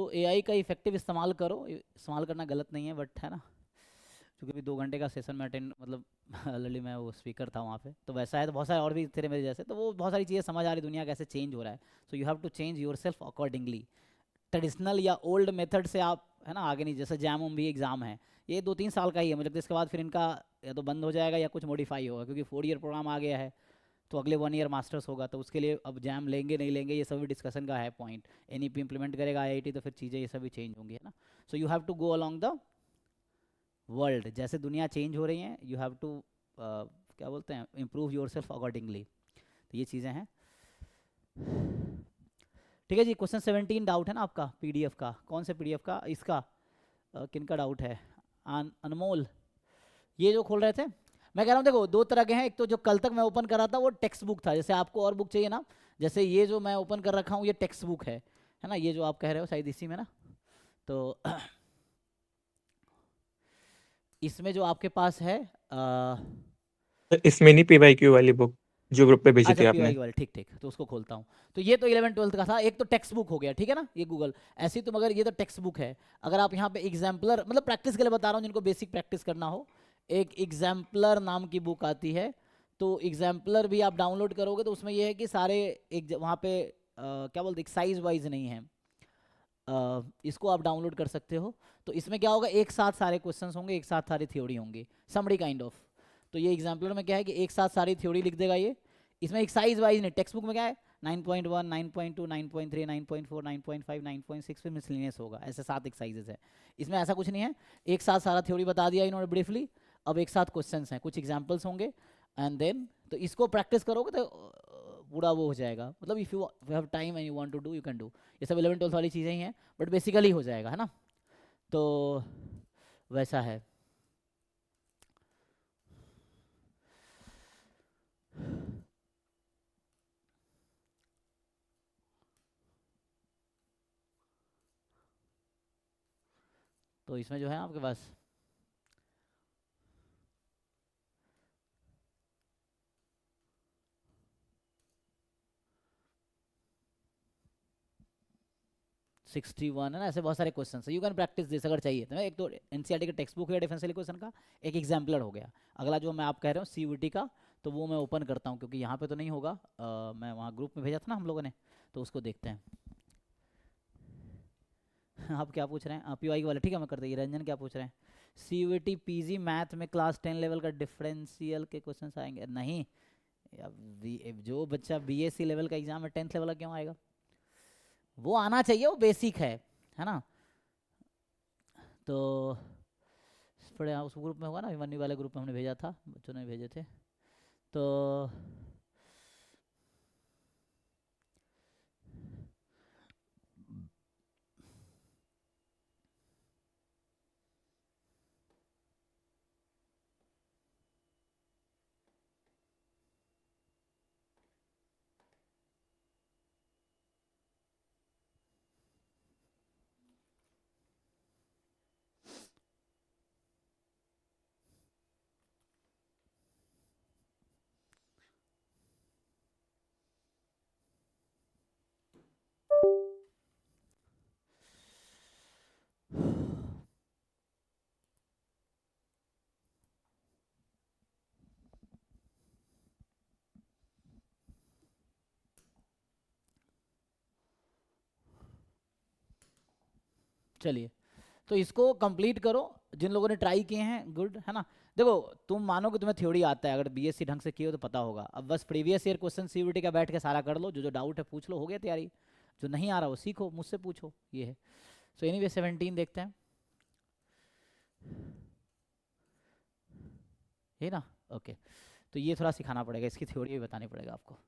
तो एआई का इफेक्टिव इस्तेमाल करो, इस्तेमाल करना गलत नहीं है, बट है ना, क्योंकि अभी 2 घंटे का सेशन में अटेंड मतलब ऑलरेडी मैं वो स्पीकर था वहाँ पे, तो वैसा है, तो बहुत सारे और भी तेरे मेरे जैसे, तो वो बहुत सारी चीज़ें समझ आ रही, दुनिया कैसे चेंज हो रहा है, so you have to change yourself accordingly. Traditional या ओल्ड मेथड से आप है ना आगे नहीं, जैसे जैम भी एग्ज़ाम है, ये 2-3 साल का ही है, मुझे लगता है इसके बाद फिर इनका या तो बंद हो जाएगा या कुछ मॉडिफाई होगा, क्योंकि 4 ईयर प्रोग्राम आ गया है, तो अगले 1 ईयर मास्टर्स होगा, तो उसके लिए अब जैम लेंगे नहीं लेंगे ये सभी डिस्कशन का है पॉइंट। एनईपी इंप्लीमेंट करेगा आईआईटी, तो फिर चीज़ें ये सभी चेंज होंगी, है ना। So you have to go along the world, जैसे दुनिया चेंज हो रही है, यू हैव टू क्या बोलते हैं, इम्प्रूव योर सेल्फ अकॉर्डिंगली। तो ये चीज़ें हैं। ठीक है जी, क्वेश्चन 17 डाउट है ना आपका पीडीएफ का, कौन से पीडीएफ का, इसका किन का डाउट है, अनमोल ये जो खोल रहे थे। मैं कह रहा हूँ देखो, 2 तरह के हैं, एक तो जो कल तक मैं ओपन कर रहा था वो टेक्स्ट बुक था, जैसे आपको और बुक चाहिए ना, जैसे ये जो मैं ओपन कर रखा हूँ ये टेक्स्ट बुक है ना, ये जो आप कह रहे हो शायद इसी में ना, तो इसमें जो आपके पास है इसमें नहीं, पीवाईक्यू वाली बुक जो ग्रुप पे भेजी अच्छा थी पीवाई आपने। वाले, ठीक ठीक, तो उसको खोलता हूँ। तो ये तो 11 12 का था, एक तो टेक्स्ट बुक हो गया, ठीक है ना, ये गूगल ऐसी, तो मगर ये तो टेक्स्ट बुक है। अगर आप यहाँ पे एग्जाम्पलर, मतलब प्रैक्टिस के लिए बता रहा हूँ, जिनको बेसिक प्रैक्टिस करना हो, एक एग्जाम्पलर नाम की बुक आती है, तो एग्जाम्पलर भी आप डाउनलोड करोगे तो उसमें ये है कि सारे एक वहाँ पे क्या बोलते, साइज वाइज नहीं है, इसको आप डाउनलोड कर सकते हो। तो इसमें क्या होगा, एक साथ सारे क्वेश्चंस होंगे, एक साथ सारी थ्योरी होंगी, समरी काइंड ऑफ। तो ये एग्जाम्पलर में क्या है कि एक साथ सारी थ्योरी लिख देगा ये, इसमें एक साइज वाइज नहीं, टेक्स्ट बुक में क्या है 9.1 9.2 9.3 9.4 9.5 9.6 फिर मिसलिनियस होगा, ऐसे 7 एक्सरसाइजेस है। इसमें ऐसा कुछ नहीं है, एक साथ सारा थ्योरी बता दिया इन्होंने ब्रीफली, अब एक साथ क्वेश्चंस हैं, कुछ एग्जाम्पल्स होंगे, एंड देन तो इसको प्रैक्टिस करोगे तो पूरा वो हो जाएगा, मतलब if you have time and you want to do you can do. ये सब 11 12 वाली चीज़ें ही हैं, बट बेसिकली हो जाएगा, है ना, तो वैसा है। तो इसमें जो है आपके पास 61 है ना, ऐसे बहुत सारे क्वेश्चन है, यू कैन प्रैक्टिस दिस अगर चाहिए तो। एक तो एनसीईआरटी का टेक्स्ट बुक है डिफेंस क्वेश्चन का, एक एग्जाम्पलर हो गया, अगला जो मैं आप कह रहे हो सीयूटी का, तो वो मैं ओपन करता हूँ क्योंकि यहाँ पे तो नहीं होगा, मैं वहाँ ग्रुप में भेजा था ना हम लोगों ने, तो उसको देखते हैं। आप क्या पूछ रहे हैं, पीवाई वाले, ठीक है मैं कर देंगे। रंजन क्या पूछ रहे हैं, सीयूटी पीजी मैथ में क्लास 10 लेवल का डिफरेंशियल के क्वेश्चन आएंगे, नहीं या जो बच्चा बीएससी लेवल का एग्जाम है 10th लेवल का क्यों आएगा, वो आना चाहिए, वो बेसिक है ना। तो थोड़े उस ग्रुप में होगा ना, अभिमन्यु वाले ग्रुप में हमने भेजा था, बच्चों ने भेजे थे, तो चलिए, तो इसको कंप्लीट करो, जिन लोगों ने ट्राई किए हैं गुड, है ना। देखो तुम मानो कि तुम्हें थ्योरी आता है, अगर बीएससी ढंग से किए हो तो पता होगा, अब बस प्रीवियस ईयर क्वेश्चन सीयूटी का बैठ के सारा कर लो, जो जो डाउट है पूछ लो, हो गया तैयारी। जो नहीं आ रहा वो सीखो, मुझसे पूछो, ये है। सो एनीवे 17 देखते हैं, ये ना, ओके। तो ये थोड़ा सिखाना पड़ेगा, इसकी थ्योरी भी बतानी पड़ेगा आपको।